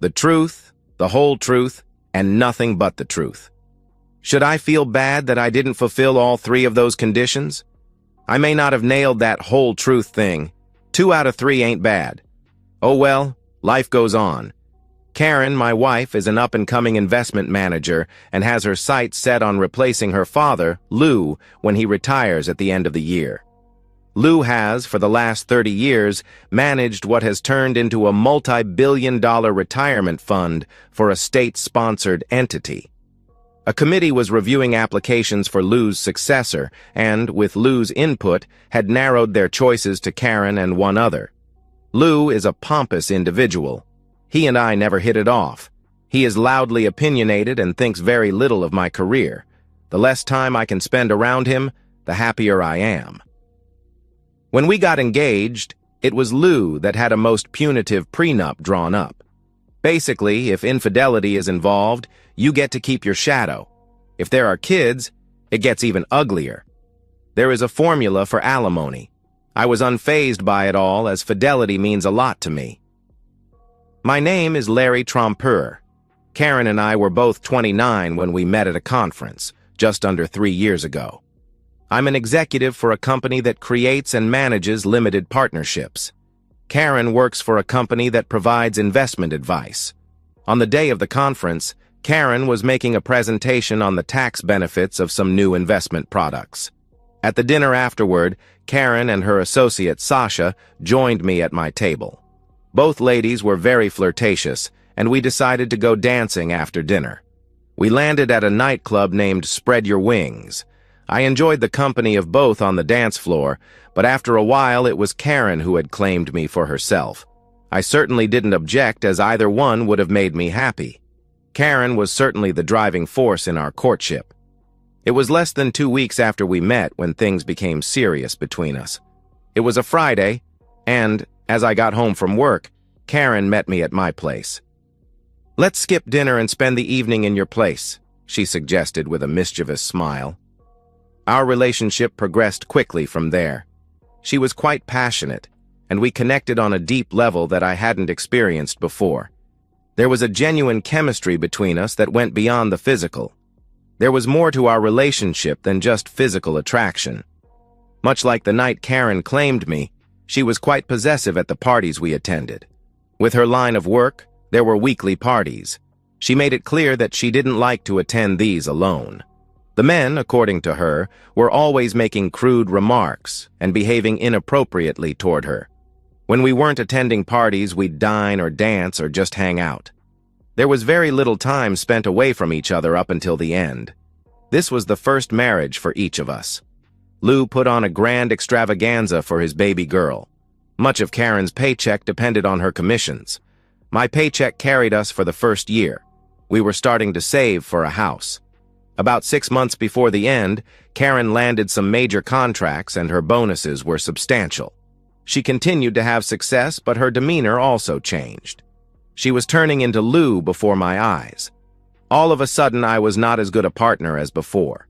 The truth, the whole truth, and nothing but the truth. Should I feel bad that I didn't fulfill all three of those conditions? I may not have nailed that whole truth thing. 2 out of 3 ain't bad. Oh well, life goes on. Karen, my wife, is an up-and-coming investment manager and has her sights set on replacing her father, Lou, when he retires at the end of the year. Lou has, for the last 30 years, managed what has turned into a multi-billion-dollar retirement fund for a state-sponsored entity. A committee was reviewing applications for Lou's successor and, with Lou's input, had narrowed their choices to Karen and one other. Lou is a pompous individual. He and I never hit it off. He is loudly opinionated and thinks very little of my career. The less time I can spend around him, the happier I am. When we got engaged, it was Lou that had a most punitive prenup drawn up. Basically, if infidelity is involved, you get to keep your shadow. If there are kids, it gets even uglier. There is a formula for alimony. I was unfazed by it all, as fidelity means a lot to me. My name is Larry Trompeur. Karen and I were both 29 when we met at a conference, just under 3 years ago. I'm an executive for a company that creates and manages limited partnerships. Karen works for a company that provides investment advice. On the day of the conference, Karen was making a presentation on the tax benefits of some new investment products. At the dinner afterward, Karen and her associate Sasha joined me at my table. Both ladies were very flirtatious, and we decided to go dancing after dinner. We landed at a nightclub named Spread Your Wings. I enjoyed the company of both on the dance floor, but after a while it was Karen who had claimed me for herself. I certainly didn't object, as either one would have made me happy. Karen was certainly the driving force in our courtship. It was less than 2 weeks after we met when things became serious between us. It was a Friday, and, as I got home from work, Karen met me at my place. "Let's skip dinner and spend the evening in your place," she suggested with a mischievous smile. Our relationship progressed quickly from there. She was quite passionate, and we connected on a deep level that I hadn't experienced before. There was a genuine chemistry between us that went beyond the physical. There was more to our relationship than just physical attraction. Much like the night Karen claimed me, she was quite possessive at the parties we attended. With her line of work, there were weekly parties. She made it clear that she didn't like to attend these alone. The men, according to her, were always making crude remarks and behaving inappropriately toward her. When we weren't attending parties, we'd dine or dance or just hang out. There was very little time spent away from each other up until the end. This was the first marriage for each of us. Lou put on a grand extravaganza for his baby girl. Much of Karen's paycheck depended on her commissions. My paycheck carried us for the first year. We were starting to save for a house. About 6 months before the end, Karen landed some major contracts and her bonuses were substantial. She continued to have success, but her demeanor also changed. She was turning into Lou before my eyes. All of a sudden, I was not as good a partner as before.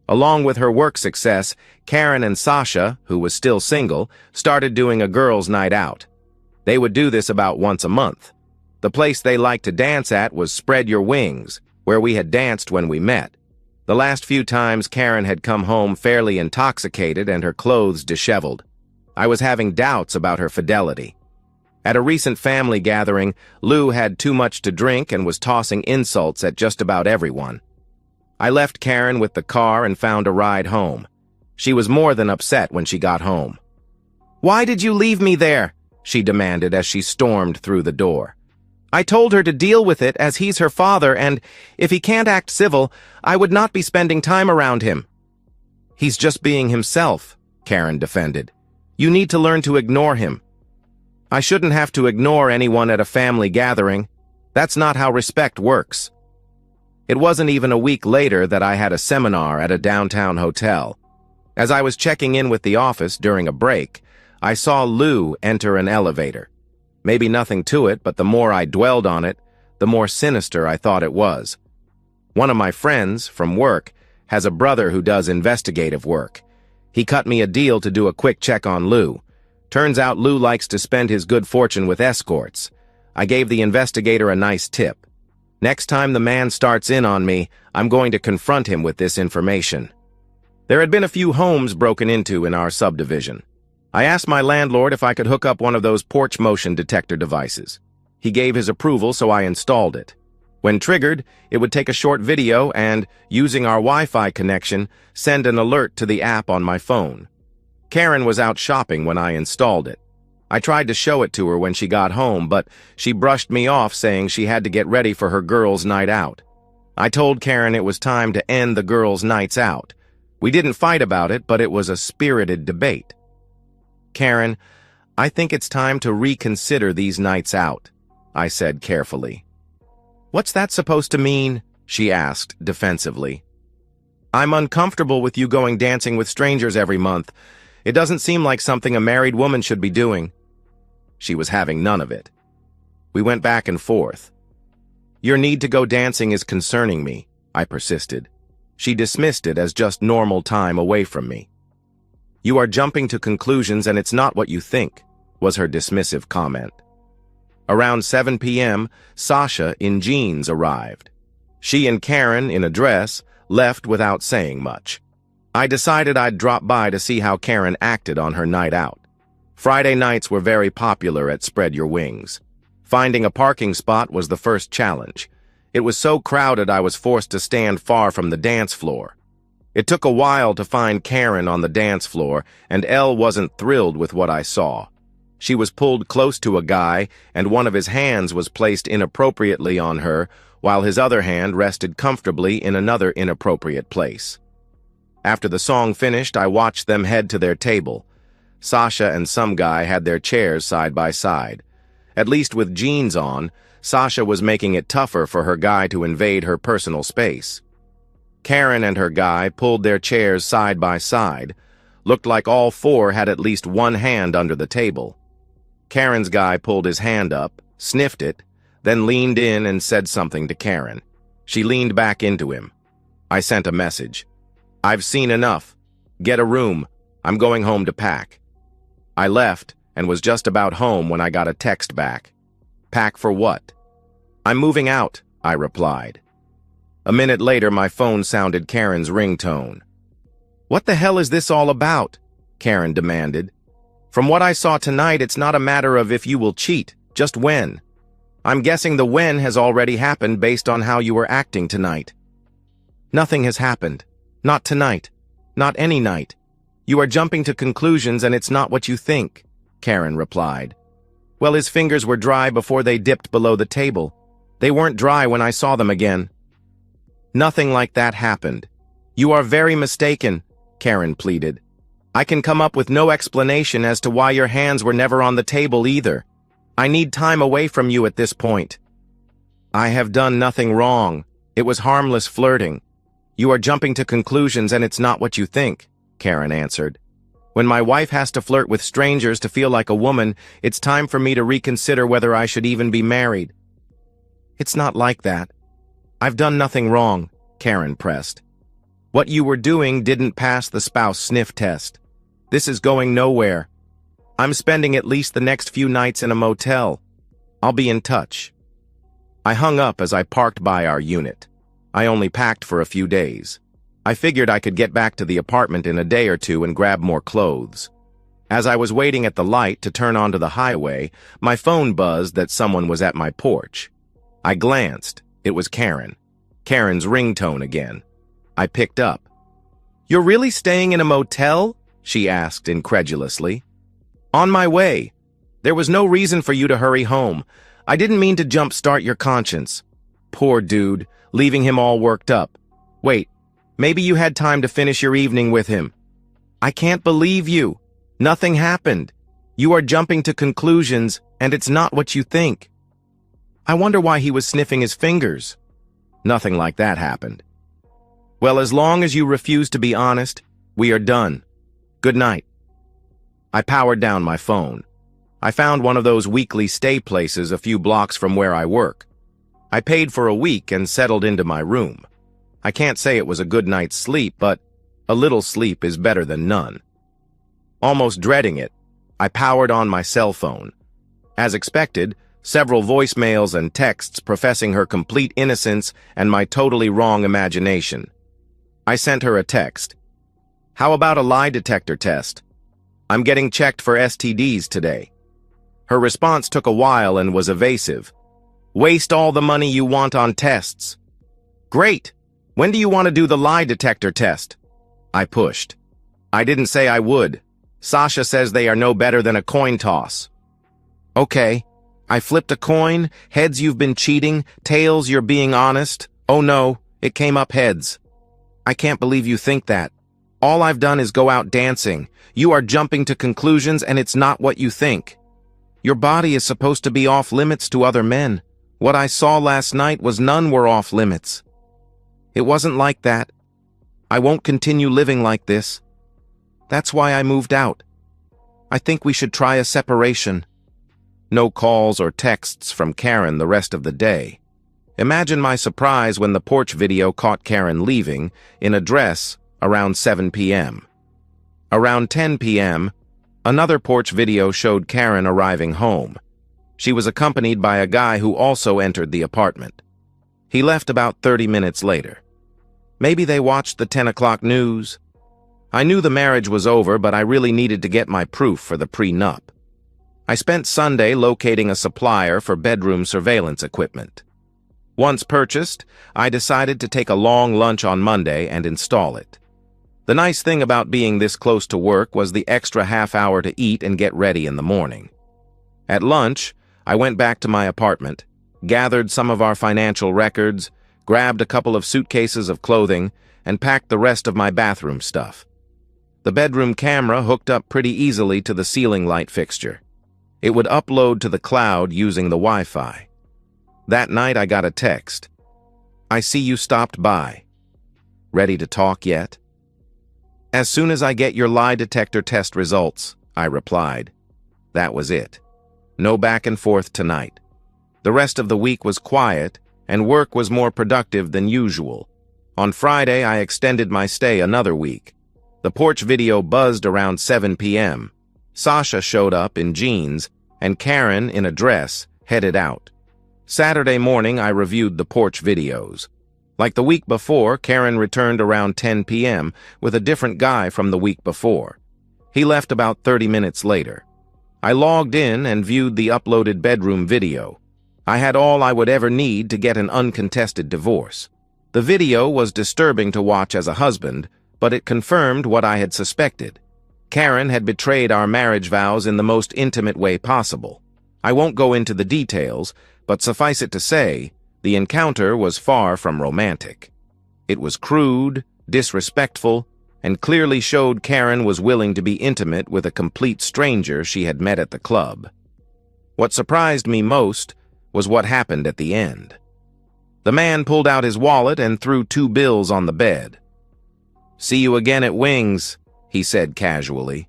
Along with her work success, Karen and Sasha, who was still single, started doing a girls' night out. They would do this about once a month. The place they liked to dance at was Spread Your Wings, where we had danced when we met. The last few times Karen had come home fairly intoxicated and her clothes disheveled. I was having doubts about her fidelity. At a recent family gathering, Lou had too much to drink and was tossing insults at just about everyone. I left Karen with the car and found a ride home. She was more than upset when she got home. "Why did you leave me there?" she demanded as she stormed through the door. "I told her to deal with it as he's her father, and if he can't act civil, I would not be spending time around him." "He's just being himself," Karen defended. "You need to learn to ignore him." "I shouldn't have to ignore anyone at a family gathering. That's not how respect works." It wasn't even a week later that I had a seminar at a downtown hotel. As I was checking in with the office during a break, I saw Lou enter an elevator. Maybe nothing to it, but the more I dwelled on it, the more sinister I thought it was. One of my friends, from work, has a brother who does investigative work. He cut me a deal to do a quick check on Lou. Turns out Lou likes to spend his good fortune with escorts. I gave the investigator a nice tip. Next time the man starts in on me, I'm going to confront him with this information. There had been a few homes broken into in our subdivision. I asked my landlord if I could hook up one of those porch motion detector devices. He gave his approval, so I installed it. When triggered, it would take a short video and, using our Wi-Fi connection, send an alert to the app on my phone. Karen was out shopping when I installed it. I tried to show it to her when she got home, but she brushed me off saying she had to get ready for her girls' night out. I told Karen it was time to end the girls' nights out. We didn't fight about it, but it was a spirited debate. Karen, I think it's time to reconsider these nights out, I said carefully. What's that supposed to mean? She asked defensively. I'm uncomfortable with you going dancing with strangers every month. It doesn't seem like something a married woman should be doing. She was having none of it. We went back and forth. Your need to go dancing is concerning me, I persisted. She dismissed it as just normal time away from me. You are jumping to conclusions and it's not what you think, was her dismissive comment. Around 7 p.m., Sasha in jeans arrived. She and Karen, in a dress, left without saying much. I decided I'd drop by to see how Karen acted on her night out. Friday nights were very popular at Spread Your Wings. Finding a parking spot was the first challenge. It was so crowded I was forced to stand far from the dance floor. It took a while to find Karen on the dance floor, and Elle wasn't thrilled with what I saw. She was pulled close to a guy, and one of his hands was placed inappropriately on her, while his other hand rested comfortably in another inappropriate place. After the song finished, I watched them head to their table. Sasha and some guy had their chairs side by side. At least with jeans on, Sasha was making it tougher for her guy to invade her personal space. Karen and her guy pulled their chairs side by side. Looked like all four had at least one hand under the table. Karen's guy pulled his hand up, sniffed it, then leaned in and said something to Karen. She leaned back into him. I sent a message. I've seen enough. Get a room. I'm going home to pack. I left and was just about home when I got a text back. Pack for what? I'm moving out, I replied. A minute later, my phone sounded Karen's ringtone. What the hell is this all about? Karen demanded. From what I saw tonight, it's not a matter of if you will cheat, just when. I'm guessing the when has already happened based on how you were acting tonight. Nothing has happened. Not tonight. Not any night. You are jumping to conclusions and it's not what you think, Karen replied. Well, his fingers were dry before they dipped below the table. They weren't dry when I saw them again. Nothing like that happened. You are very mistaken, Karen pleaded. I can come up with no explanation as to why your hands were never on the table either. I need time away from you at this point. I have done nothing wrong. It was harmless flirting. You are jumping to conclusions and it's not what you think, Karen answered. When my wife has to flirt with strangers to feel like a woman, it's time for me to reconsider whether I should even be married. It's not like that. I've done nothing wrong, Karen pressed. What you were doing didn't pass the spouse sniff test. This is going nowhere. I'm spending at least the next few nights in a motel. I'll be in touch. I hung up as I parked by our unit. I only packed for a few days. I figured I could get back to the apartment in a day or two and grab more clothes. As I was waiting at the light to turn onto the highway, my phone buzzed that someone was at my porch. I glanced. It was Karen. Karen's ringtone again. I picked up. You're really staying in a motel? She asked incredulously. On my way. There was no reason for you to hurry home. I didn't mean to jumpstart your conscience. Poor dude, leaving him all worked up. Wait, maybe you had time to finish your evening with him. I can't believe you. Nothing happened. You are jumping to conclusions, and it's not what you think. I wonder why he was sniffing his fingers. Nothing like that happened. Well, as long as you refuse to be honest, we are done. Good night. I powered down my phone. I found one of those weekly stay places a few blocks from where I work. I paid for a week and settled into my room. I can't say it was a good night's sleep, but a little sleep is better than none. Almost dreading it, I powered on my cell phone. As expected, several voicemails and texts professing her complete innocence and my totally wrong imagination. I sent her a text. "How about a lie detector test? I'm getting checked for STDs today." Her response took a while and was evasive. "Waste all the money you want on tests." "Great! When do you want to do the lie detector test?" I pushed. "I didn't say I would. Sasha says they are no better than a coin toss." "Okay." I flipped a coin. Heads, you've been cheating. Tails, you're being honest. Oh no, it came up heads. "I can't believe you think that. All I've done is go out dancing. You are jumping to conclusions and it's not what you think. Your body is supposed to be off limits to other men. What I saw last night was none were off limits. It wasn't like that. I won't continue living like this. That's why I moved out. I think we should try a separation." No calls or texts from Karen the rest of the day. Imagine my surprise when the porch video caught Karen leaving, in a dress, around 7 p.m. Around 10 p.m., another porch video showed Karen arriving home. She was accompanied by a guy who also entered the apartment. He left about 30 minutes later. Maybe they watched the 10 o'clock news. I knew the marriage was over, but I really needed to get my proof for the prenup. I spent Sunday locating a supplier for bedroom surveillance equipment. Once purchased, I decided to take a long lunch on Monday and install it. The nice thing about being this close to work was the extra half hour to eat and get ready in the morning. At lunch, I went back to my apartment, gathered some of our financial records, grabbed a couple of suitcases of clothing, and packed the rest of my bathroom stuff. The bedroom camera hooked up pretty easily to the ceiling light fixture. It would upload to the cloud using the Wi-Fi. That night I got a text. "I see you stopped by. Ready to talk yet?" "As soon as I get your lie detector test results," I replied. That was it. No back and forth tonight. The rest of the week was quiet, and work was more productive than usual. On Friday, I extended my stay another week. The porch video buzzed around 7 p.m. Sasha showed up in jeans, and Karen, in a dress, headed out. Saturday morning, I reviewed the porch videos. Like the week before, Karen returned around 10 p.m. with a different guy from the week before. He left about 30 minutes later. I logged in and viewed the uploaded bedroom video. I had all I would ever need to get an uncontested divorce. The video was disturbing to watch as a husband, but it confirmed what I had suspected. Karen had betrayed our marriage vows in the most intimate way possible. I won't go into the details, but suffice it to say, the encounter was far from romantic. It was crude, disrespectful, and clearly showed Karen was willing to be intimate with a complete stranger she had met at the club. What surprised me most was what happened at the end. The man pulled out his wallet and threw 2 bills on the bed. "See you again at Wings," he said casually.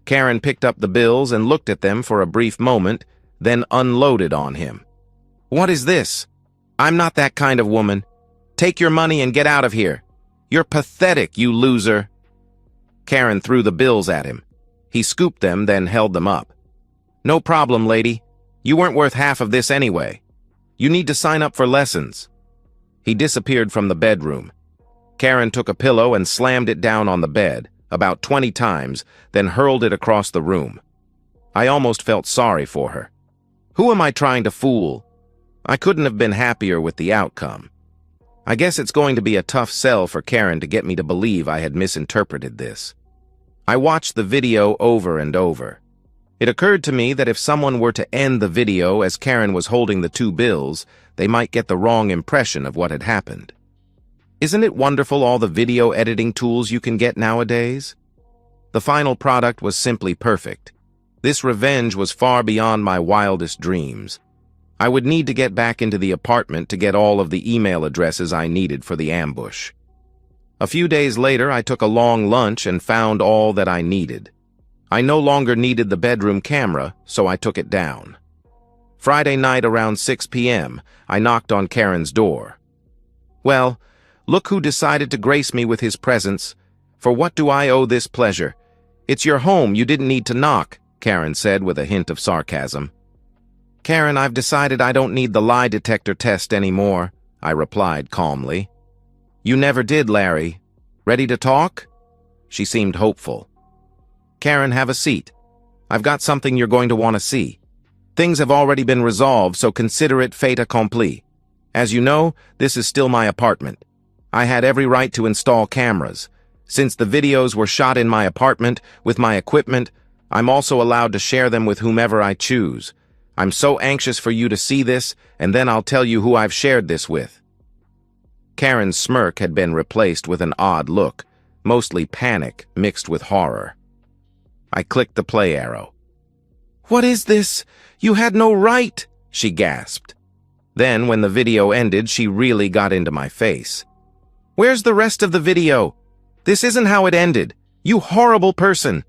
Karen picked up the bills and looked at them for a brief moment, then unloaded on him. "What is this? I'm not that kind of woman. Take your money and get out of here. You're pathetic, you loser." Karen threw the bills at him. He scooped them, then held them up. "No problem, lady. You weren't worth half of this anyway. You need to sign up for lessons." He disappeared from the bedroom. Karen took a pillow and slammed it down on the bed, about 20 times, then hurled it across the room. I almost felt sorry for her. Who am I trying to fool? I couldn't have been happier with the outcome. I guess it's going to be a tough sell for Karen to get me to believe I had misinterpreted this. I watched the video over and over. It occurred to me that if someone were to end the video as Karen was holding the 2 bills, they might get the wrong impression of what had happened. Isn't it wonderful all the video editing tools you can get nowadays? The final product was simply perfect. This revenge was far beyond my wildest dreams. I would need to get back into the apartment to get all of the email addresses I needed for the ambush. A few days later, I took a long lunch and found all that I needed. I no longer needed the bedroom camera, so I took it down. Friday night around 6 p.m., I knocked on Karen's door. "Well, look who decided to grace me with his presence. For what do I owe this pleasure? It's your home, you didn't need to knock," Karen said with a hint of sarcasm. Karen, I've decided I don't need the lie detector test anymore, I replied calmly. You never did, Larry. Ready to talk? She seemed hopeful. Karen, have a seat. I've got something you're going to want to see. Things have already been resolved, so consider it fait accompli. As you know, this is still my apartment. I had every right to install cameras. Since the videos were shot in my apartment with my equipment, I'm also allowed to share them with whomever I choose. I'm so anxious for you to see this, and then I'll tell you who I've shared this with. Karen's smirk had been replaced with an odd look, mostly panic mixed with horror. I clicked the play arrow. What is this? You had no right, she gasped. Then, when the video ended, she really got into my face. Where's the rest of the video? This isn't how it ended. You horrible person.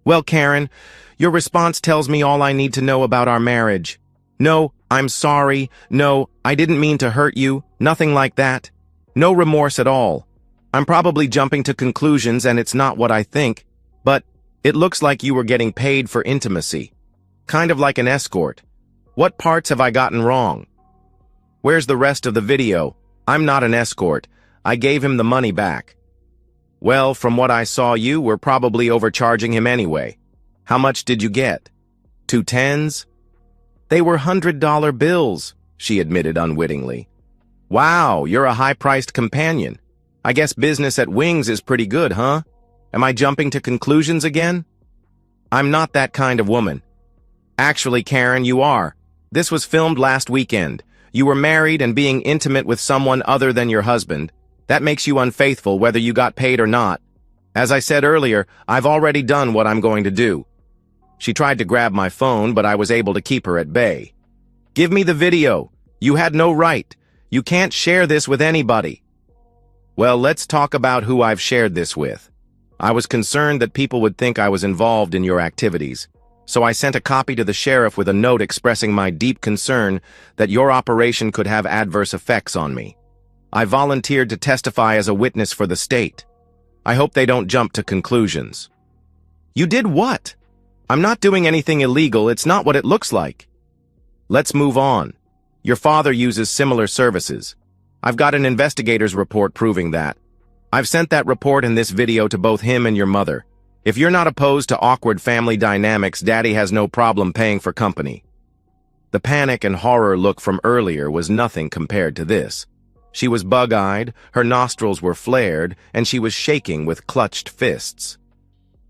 Well, Karen, your response tells me all I need to know about our marriage. No, I'm sorry. No, I didn't mean to hurt you. Nothing like that. No remorse at all. I'm probably jumping to conclusions and it's not what I think, but it looks like you were getting paid for intimacy. Kind of like an escort. What parts have I gotten wrong? Where's the rest of the video? I'm not an escort. I gave him the money back. Well, from what I saw, you were probably overcharging him anyway. How much did you get? 2 tens? They were $100 bills, she admitted unwittingly. Wow, you're a high-priced companion. I guess business at Wings is pretty good, huh? Am I jumping to conclusions again? I'm not that kind of woman. Actually, Karen, you are. This was filmed last weekend. You were married and being intimate with someone other than your husband. That makes you unfaithful whether you got paid or not. As I said earlier, I've already done what I'm going to do. She tried to grab my phone, but I was able to keep her at bay. Give me the video. You had no right. You can't share this with anybody. Well, let's talk about who I've shared this with. I was concerned that people would think I was involved in your activities, so I sent a copy to the sheriff with a note expressing my deep concern that your operation could have adverse effects on me. I volunteered to testify as a witness for the state. I hope they don't jump to conclusions. You did what? I'm not doing anything illegal. It's not what it looks like. Let's move on. Your father uses similar services. I've got an investigator's report proving that. I've sent that report and this video to both him and your mother. If you're not opposed to awkward family dynamics, Daddy has no problem paying for company. The panic and horror look from earlier was nothing compared to this. She was bug-eyed, her nostrils were flared, and she was shaking with clutched fists.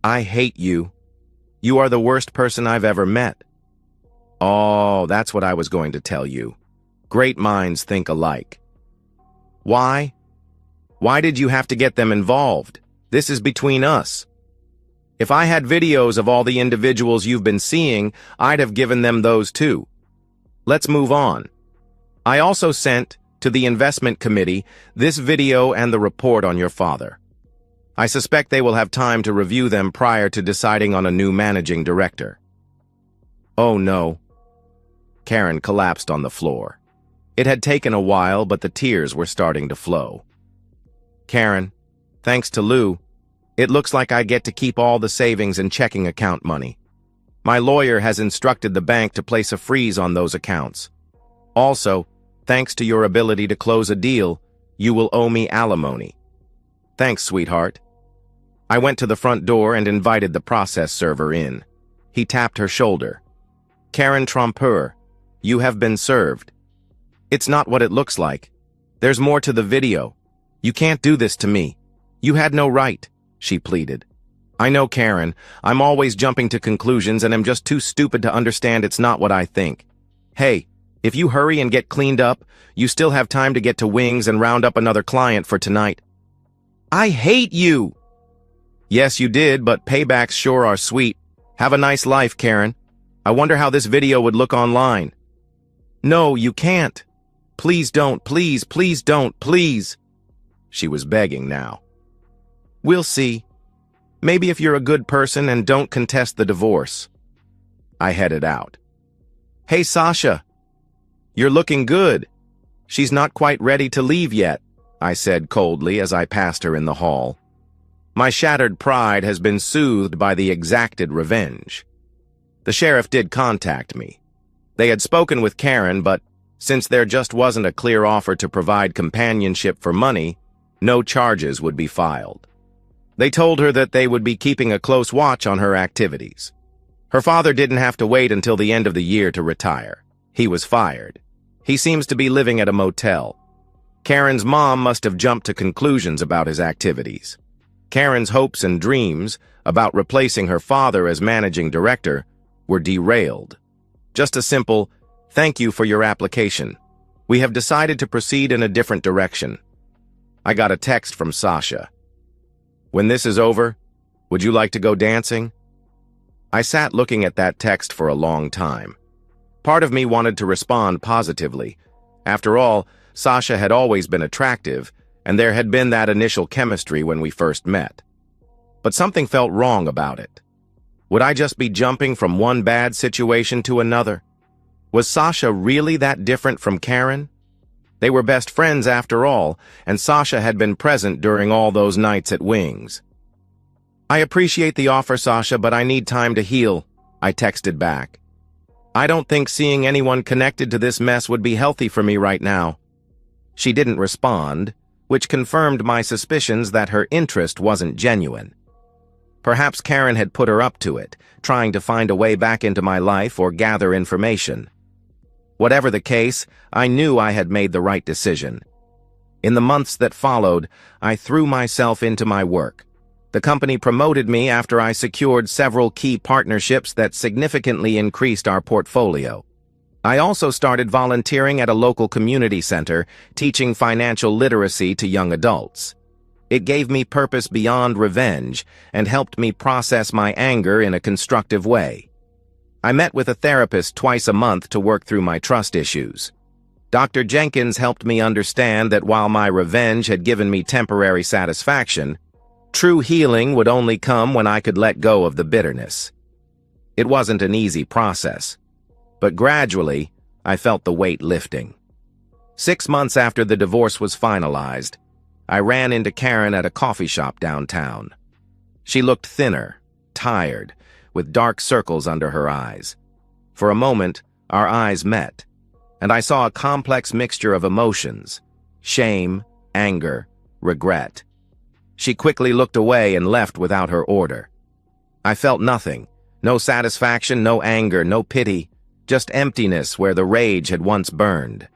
I hate you. You are the worst person I've ever met. Oh, that's what I was going to tell you. Great minds think alike. Why? Why did you have to get them involved? This is between us. If I had videos of all the individuals you've been seeing, I'd have given them those too. Let's move on. I also sent to the investment committee this video and the report on your father. I suspect they will have time to review them prior to deciding on a new managing director. Oh no. Karen collapsed on the floor. It had taken a while, but the tears were starting to flow. Karen, thanks to Lou, it looks like I get to keep all the savings and checking account money. My lawyer has instructed the bank to place a freeze on those accounts. Also, thanks to your ability to close a deal, you will owe me alimony. Thanks, sweetheart. I went to the front door and invited the process server in. He tapped her shoulder. Karen Trompeur, you have been served. It's not what it looks like. There's more to the video. You can't do this to me. You had no right, she pleaded. I know, Karen. I'm always jumping to conclusions and I'm just too stupid to understand it's not what I think. Hey, if you hurry and get cleaned up, you still have time to get to Wings and round up another client for tonight. I hate you! Yes, you did, but paybacks sure are sweet. Have a nice life, Karen. I wonder how this video would look online. No, you can't. Please don't, please, please don't, please. She was begging now. We'll see. Maybe if you're a good person and don't contest the divorce. I headed out. Hey, Sasha. You're looking good. She's not quite ready to leave yet, I said coldly as I passed her in the hall. My shattered pride has been soothed by the exacted revenge. The sheriff did contact me. They had spoken with Karen, but since there just wasn't a clear offer to provide companionship for money, no charges would be filed. They told her that they would be keeping a close watch on her activities. Her father didn't have to wait until the end of the year to retire. He was fired. He seems to be living at a motel. Karen's mom must have jumped to conclusions about his activities. Karen's hopes and dreams about replacing her father as managing director were derailed. Just a simple, "Thank you for your application. We have decided to proceed in a different direction." I got a text from Sasha. "When this is over, would you like to go dancing?" I sat looking at that text for a long time. Part of me wanted to respond positively. After all, Sasha had always been attractive, and there had been that initial chemistry when we first met. But something felt wrong about it. Would I just be jumping from one bad situation to another? Was Sasha really that different from Karen? They were best friends after all, and Sasha had been present during all those nights at Wings. "I appreciate the offer, Sasha, but I need time to heal," I texted back. "I don't think seeing anyone connected to this mess would be healthy for me right now." She didn't respond, which confirmed my suspicions that her interest wasn't genuine. Perhaps Karen had put her up to it, trying to find a way back into my life or gather information. Whatever the case, I knew I had made the right decision. In the months that followed, I threw myself into my work. The company promoted me after I secured several key partnerships that significantly increased our portfolio. I also started volunteering at a local community center, teaching financial literacy to young adults. It gave me purpose beyond revenge and helped me process my anger in a constructive way. I met with a therapist twice a month to work through my trust issues. Dr. Jenkins helped me understand that while my revenge had given me temporary satisfaction, true healing would only come when I could let go of the bitterness. It wasn't an easy process, but gradually, I felt the weight lifting. 6 months after the divorce was finalized, I ran into Karen at a coffee shop downtown. She looked thinner, tired, with dark circles under her eyes. For a moment, our eyes met, and I saw a complex mixture of emotions: shame, anger, regret. She quickly looked away and left without her order. I felt nothing. No satisfaction, no anger, no pity. Just emptiness where the rage had once burned.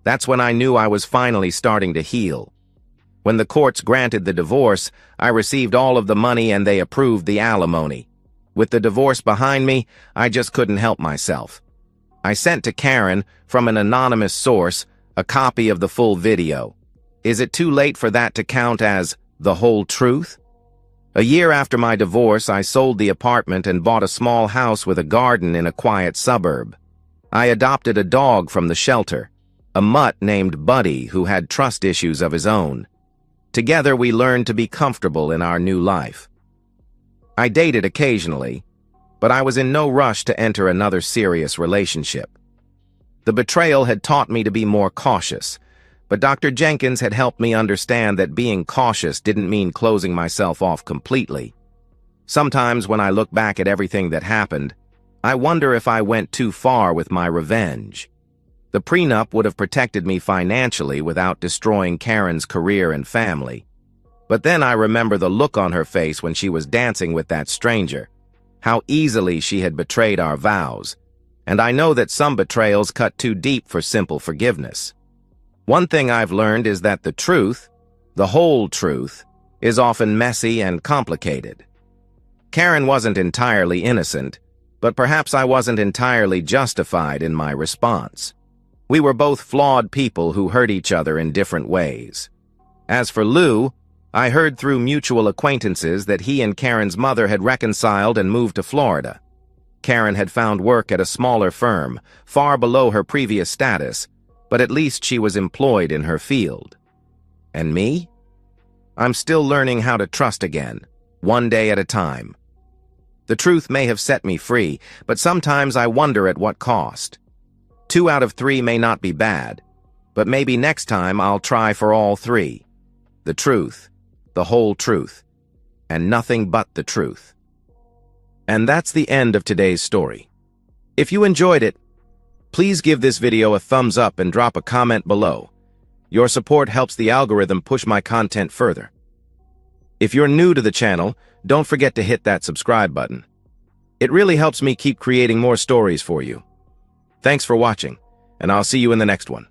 That's when I knew I was finally starting to heal. When the courts granted the divorce, I received all of the money and they approved the alimony. With the divorce behind me, I just couldn't help myself. I sent to Karen, from an anonymous source, a copy of the full video. Is it too late for that to count as the whole truth? A year after my divorce, I sold the apartment and bought a small house with a garden in a quiet suburb. I adopted a dog from the shelter, a mutt named Buddy who had trust issues of his own. Together, we learned to be comfortable in our new life. I dated occasionally, but I was in no rush to enter another serious relationship. The betrayal had taught me to be more cautious, but Dr. Jenkins had helped me understand that being cautious didn't mean closing myself off completely. Sometimes when I look back at everything that happened, I wonder if I went too far with my revenge. The prenup would have protected me financially without destroying Karen's career and family. But then I remember the look on her face when she was dancing with that stranger, how easily she had betrayed our vows, and I know that some betrayals cut too deep for simple forgiveness. One thing I've learned is that the truth, the whole truth, is often messy and complicated. Karen wasn't entirely innocent, but perhaps I wasn't entirely justified in my response. We were both flawed people who hurt each other in different ways. As for Lou, I heard through mutual acquaintances that he and Karen's mother had reconciled and moved to Florida. Karen had found work at a smaller firm, far below her previous status, but at least she was employed in her field. And me? I'm still learning how to trust again, one day at a time. The truth may have set me free, but sometimes I wonder at what cost. 2 out of 3 may not be bad, but maybe next time I'll try for all 3. The truth, the whole truth, and nothing but the truth. And that's the end of today's story. If you enjoyed it, Please give this video a thumbs up and drop a comment below. Your support helps the algorithm push my content further. If you're new to the channel, don't forget to hit that subscribe button. It really helps me keep creating more stories for you. Thanks for watching, and I'll see you in the next one.